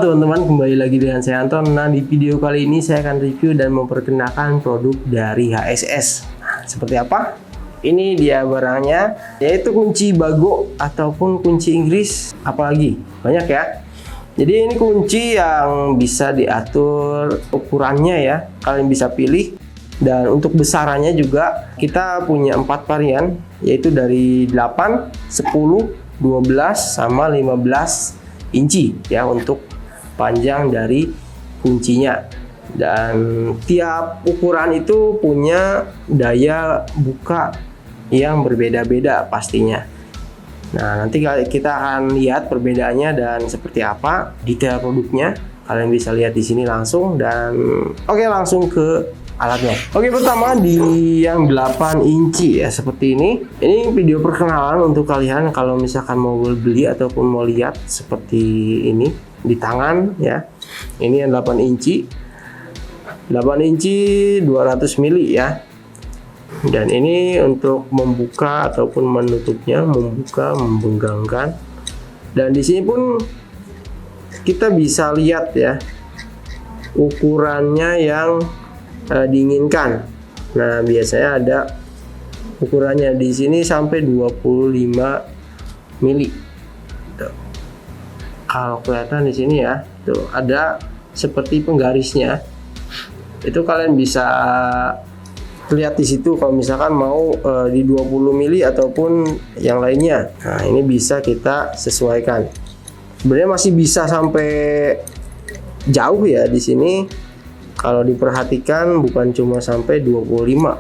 Halo teman-teman, kembali lagi dengan saya Anton. Nah, di video kali ini saya akan review dan memperkenalkan produk dari HSS. Nah, seperti apa? Ini dia barangnya, yaitu kunci bago ataupun kunci Inggris. Apalagi banyak ya. Jadi ini kunci yang bisa diatur ukurannya ya. Kalian bisa pilih. Dan untuk besarannya juga kita punya 4 varian, yaitu dari 8, 10, 12 sama 15 inci ya untuk panjang dari kuncinya. Dan tiap ukuran itu punya daya buka yang berbeda-beda pastinya. Nah, nanti kita akan lihat perbedaannya dan seperti apa detail produknya. Kalian bisa lihat di sini langsung. Dan oke, langsung ke alatnya. Oke, pertama di yang 8 inci ya, seperti ini. Ini video perkenalan untuk kalian kalau misalkan mau beli ataupun mau lihat seperti ini di tangan ya. Ini yang 8 inci. 8 inci 200 mili ya. Dan ini untuk membuka ataupun menutupnya, membuka, membenggangkan. Dan di sini pun kita bisa lihat ya ukurannya yang diinginkan. Nah, biasanya ada ukurannya di sini sampai 25 mili. Tuh. Kalau kelihatan di sini ya, tuh ada seperti penggarisnya. Itu kalian bisa lihat di situ kalau misalkan mau di 20 mili ataupun yang lainnya. Nah, ini bisa kita sesuaikan. Sebenarnya masih bisa sampai jauh ya di sini. Kalau diperhatikan bukan cuma sampai 25.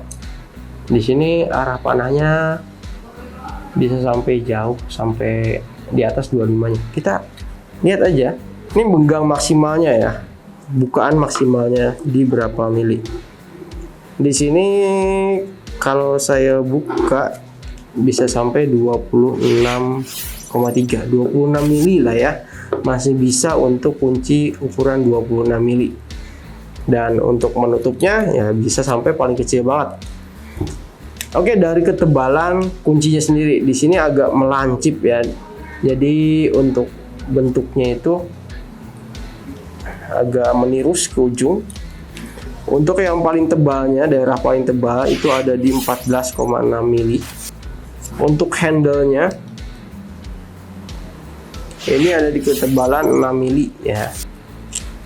Di sini arah panahnya bisa sampai jauh, sampai di atas 25-nya. Kita lihat aja. Ini benggang maksimalnya ya. Bukaan maksimalnya di berapa mili. Di sini kalau saya buka bisa sampai 26,3, 26 mili lah ya. Masih bisa untuk kunci ukuran 26 mili. Dan untuk menutupnya ya bisa sampai paling kecil banget. Oke, dari ketebalan kuncinya sendiri di sini agak melancip ya. Jadi untuk bentuknya itu agak menirus ke ujung. Untuk yang paling tebalnya, daerah paling tebal itu ada di 14,6 mili. Untuk handle-nya ini ada di ketebalan 6 mili ya.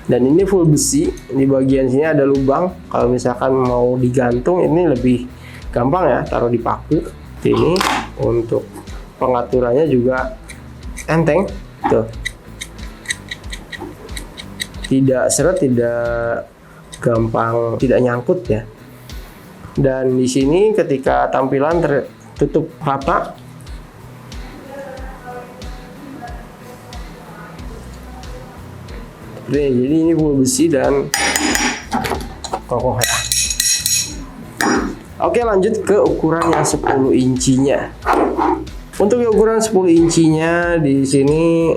Dan ini full besi. Di bagian sini ada lubang. Kalau misalkan mau digantung ini lebih gampang ya, taruh di paku. Ini untuk pengaturannya juga enteng. Tuh. Tidak seret, tidak gampang, tidak nyangkut ya. Dan di sini ketika tampilan tertutup rata, jadi ini full besi dan kokoh ya. Oke, lanjut ke ukuran yang 10 incinya. Untuk ukuran 10 incinya di sini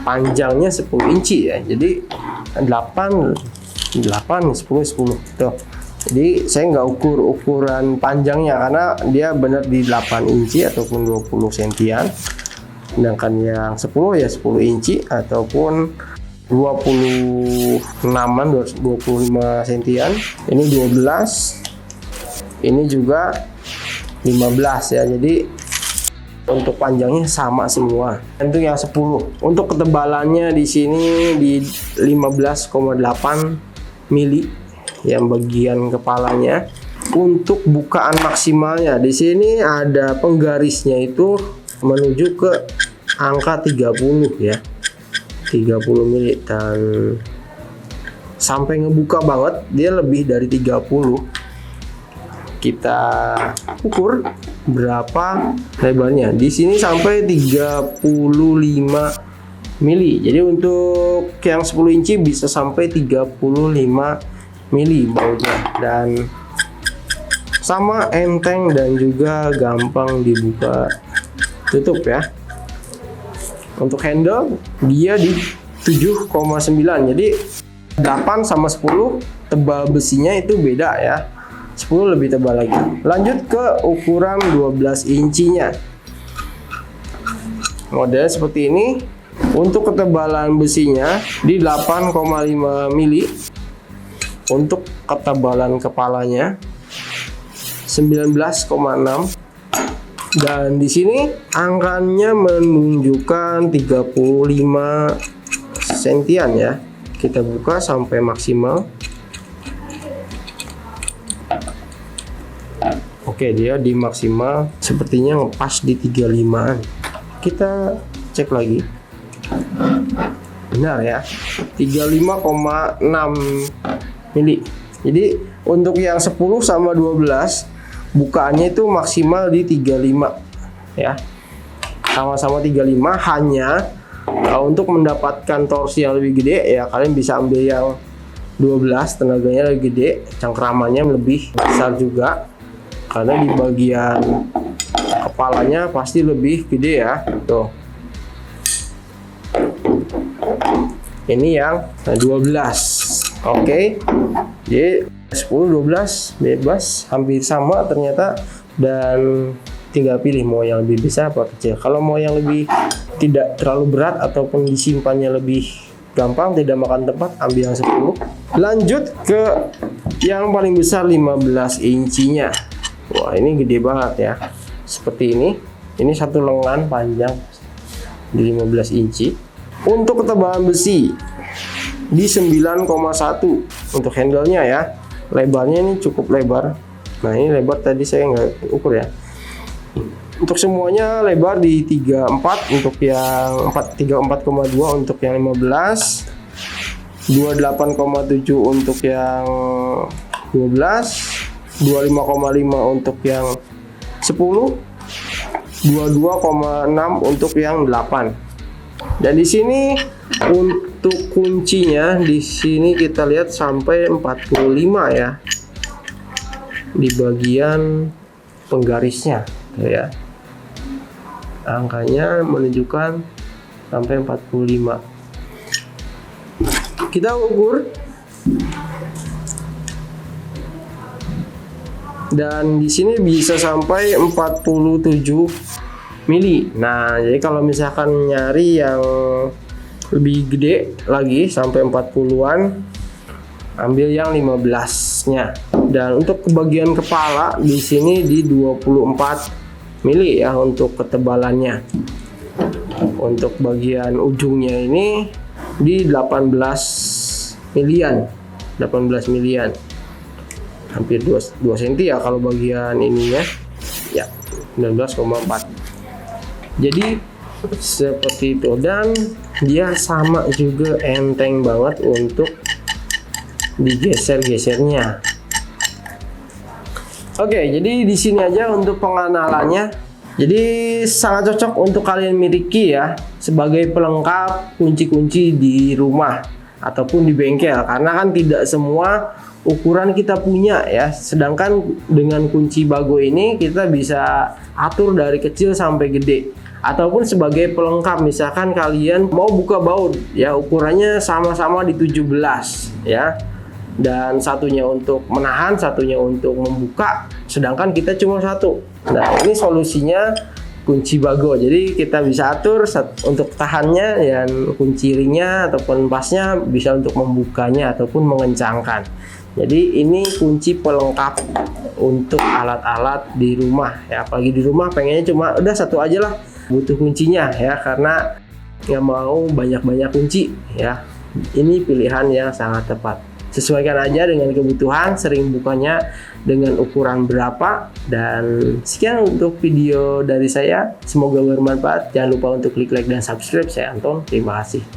panjangnya 10 inci ya. Jadi 8 10 10 tuh. Jadi saya nggak ukur ukuran panjangnya karena dia benar di 8 inci ataupun 20 sentian. Sedangkan yang 10 ya 10 inci ataupun 26-an 25 sentian. Ini 12. Ini juga 15 ya. Jadi untuk panjangnya sama semua. Untuk yang 10. Untuk ketebalannya di sini di 15,8 mili yang bagian kepalanya. Untuk bukaan maksimalnya di sini ada penggarisnya itu menuju ke angka 30 ya. 30 mili dan sampai ngebuka banget, dia lebih dari 30. Kita ukur berapa lebarnya. Di sini sampai 35 mili. Jadi untuk yang 10 inci bisa sampai 35 mili bautnya dan sama enteng dan juga gampang dibuka tutup ya. Untuk handle dia di 7,9. Jadi 8 sama 10 tebal besinya itu beda ya. 10 lebih tebal lagi. Lanjut ke ukuran 12 incinya. Modelnya seperti ini. Untuk ketebalan besinya di 8,5 mili. Untuk ketebalan kepalanya 19,6. Dan di sini angkanya menunjukkan 35 sentian ya. Kita buka sampai maksimal. Oke, dia di maksimal sepertinya ngepas di 35-an. Kita cek lagi. Benar ya, 35,6 mili. Jadi untuk yang 10 sama 12 bukaannya itu maksimal di 35 ya. Sama-sama 35, hanya untuk mendapatkan torsi yang lebih gede ya kalian bisa ambil yang 12, tenaganya lebih gede, cengkramannya lebih besar juga. Karena di bagian kepalanya pasti lebih gede ya. Tuh. Ini yang 12. Oke. Jadi 10, 12 bebas, hampir sama ternyata, dan tinggal pilih mau yang lebih besar atau kecil. Kalau mau yang lebih tidak terlalu berat ataupun disimpannya lebih gampang, tidak makan tempat, ambil yang 10. Lanjut ke yang paling besar 15 incinya. Wah, ini gede banget ya. Seperti ini. Ini satu lengan panjang di 15 inci. Untuk ketebalan besi di 9,1 untuk handle-nya ya. Lebarnya ini cukup lebar. Nah, ini lebar tadi saya nggak ukur ya. Untuk semuanya lebar di 34 untuk yang 34,2 untuk yang 15, 28,7 untuk yang 12, 25,5 untuk yang 10, 22,6 untuk yang 8. Dan di sini untuk kuncinya di sini kita lihat sampai 45 ya. Di bagian penggarisnya ya. Angkanya menunjukkan sampai 45. Kita ukur. Dan di sini bisa sampai 47 mili. Nah, jadi kalau misalkan nyari yang lebih gede lagi sampai 40-an, ambil yang 15-nya. Dan untuk bagian kepala di sini di 24 mili ya untuk ketebalannya. Untuk bagian ujungnya ini di 18 milian. 18 milian. Hampir 2 cm ya kalau bagian ininya. Ya, 19,4. Jadi seperti itu, dan dia sama juga enteng banget untuk digeser-gesernya. Oke, jadi di sini aja untuk pengenalannya. Jadi sangat cocok untuk kalian miliki ya sebagai pelengkap kunci-kunci di rumah ataupun di bengkel, karena kan tidak semua ukuran kita punya ya. Sedangkan dengan kunci Bago ini kita bisa atur dari kecil sampai gede. Ataupun sebagai pelengkap, misalkan kalian mau buka baut ya, ukurannya sama-sama di 17 ya. Dan satunya untuk menahan, satunya untuk membuka, sedangkan kita cuma satu. Nah, ini solusinya kunci Bago. Jadi kita bisa atur untuk tahannya dan kunci ringnya ataupun pasnya bisa untuk membukanya ataupun mengencangkan. Jadi ini kunci pelengkap untuk alat-alat di rumah ya. Apalagi di rumah pengennya cuma udah satu aja lah, butuh kuncinya ya, karena nggak mau banyak-banyak kunci ya. Ini pilihan yang sangat tepat. Sesuaikan aja dengan kebutuhan, sering bukanya dengan ukuran berapa. Dan sekian untuk video dari saya, semoga bermanfaat. Jangan lupa untuk klik like dan subscribe. Saya Anton, terima kasih.